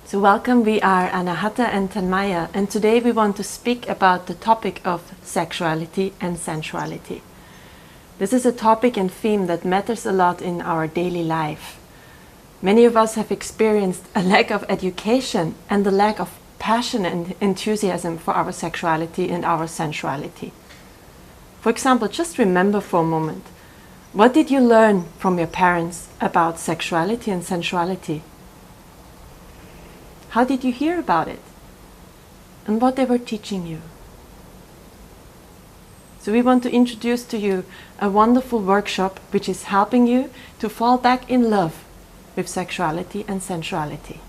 So welcome, we are Anahata and Tanmaya, and today we want to speak about the topic of sexuality and sensuality. This is a topic and theme that matters a lot in our daily life. Many of us have experienced a lack of education and the lack of passion and enthusiasm for our sexuality and our sensuality. For example, just remember for a moment, what did you learn from your parents about sexuality and sensuality? How did you hear about it? And what they were teaching you? So we want to introduce to you a wonderful workshop which is helping you to fall back in love with sexuality and sensuality.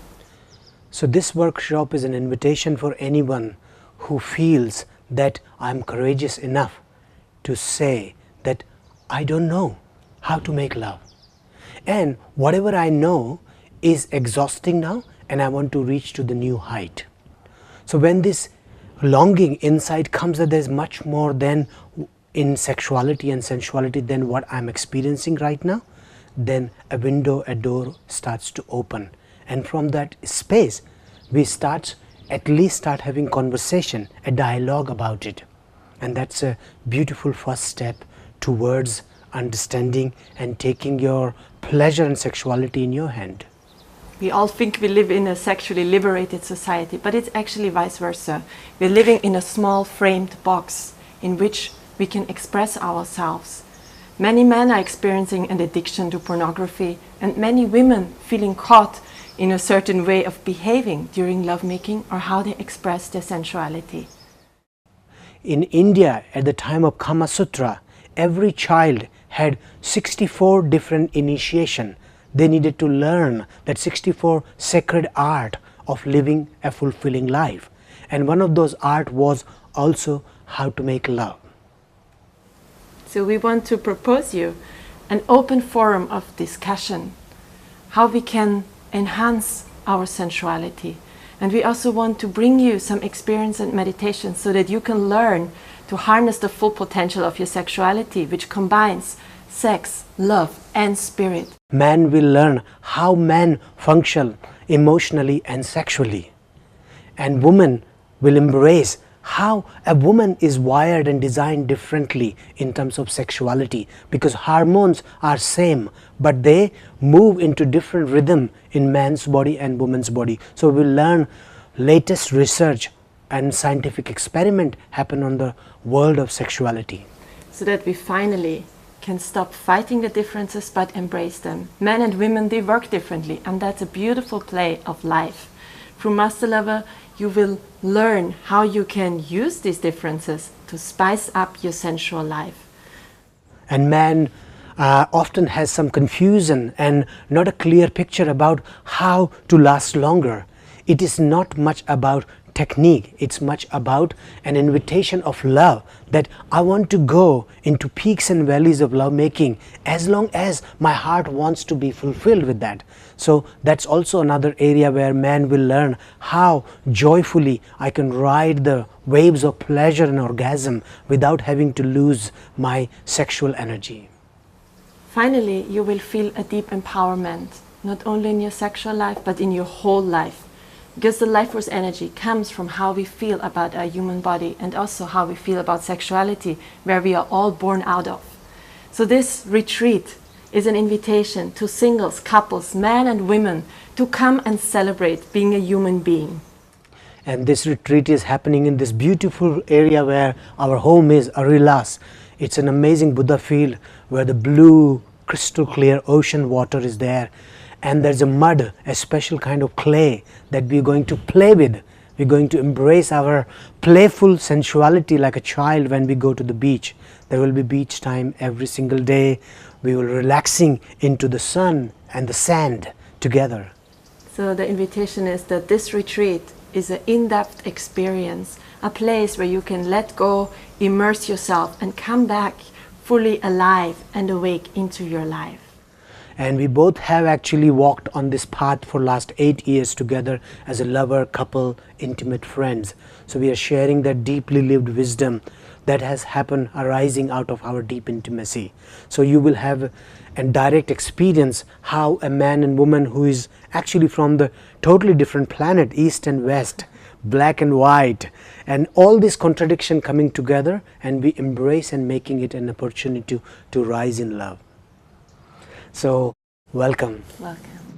So this workshop is an invitation for anyone who feels that I'm courageous enough to say that I don't know how to make love. And whatever I know is exhausting now, and I want to reach to the new height. So when this longing inside comes that there's much more than in sexuality and sensuality than what I'm experiencing right now, then a window, a door starts to open. And from that space, we at least start having conversation, a dialogue about it. And that's a beautiful first step towards understanding and taking your pleasure and sexuality in your hand. We all think we live in a sexually liberated society, but it's actually vice versa. We're living in a small framed box in which we can express ourselves. Many men are experiencing an addiction to pornography, and many women feeling caught in a certain way of behaving during lovemaking or how they express their sensuality. In India, at the time of Kama Sutra, every child had 64 different initiation. They needed to learn that 64 sacred art of living a fulfilling life. And one of those art was also how to make love. So we want to propose you an open forum of discussion, how we can enhance our sensuality. And we also want to bring you some experience and meditation so that you can learn to harness the full potential of your sexuality, which combines sex, love, and spirit. Man will learn how men function emotionally and sexually. And woman will embrace how a woman is wired and designed differently in terms of sexuality, because hormones are same, but they move into different rhythm in man's body and woman's body. So we'll learn latest research and scientific experiment happen on the world of sexuality. So that we finally can stop fighting the differences but embrace them. Men and women, they work differently, and that's a beautiful play of life. Through Master Lover, you will learn how you can use these differences to spice up your sensual life. And man often has some confusion and not a clear picture about how to last longer. It is not much about technique, it's much about an invitation of love, that I want to go into peaks and valleys of love making as long as my heart wants to be fulfilled with that. So that's also another area where man will learn how joyfully I can ride the waves of pleasure and orgasm without having to lose my sexual energy. Finally, you will feel a deep empowerment, not only in your sexual life but in your whole life. Because the life force energy comes from how we feel about our human body and also how we feel about sexuality, where we are all born out of. So this retreat is an invitation to singles, couples, men and women to come and celebrate being a human being. And this retreat is happening in this beautiful area where our home is, Arilas. It's an amazing Buddha field where the blue, crystal clear ocean water is there. And there's a mud, a special kind of clay that we're going to play with. We're going to embrace our playful sensuality like a child when we go to the beach. There will be beach time every single day. We will relaxing into the sun and the sand together. So the invitation is that this retreat is an in-depth experience, a place where you can let go, immerse yourself, and come back fully alive and awake into your life. And we both have actually walked on this path for last 8 years together as a lover, couple, intimate friends. So we are sharing that deeply lived wisdom that has happened arising out of our deep intimacy. So you will have a direct experience how a man and woman who is actually from the totally different planet, east and west, black and white, and all this contradiction coming together, and we embrace and making it an opportunity to rise in love. So welcome. Welcome.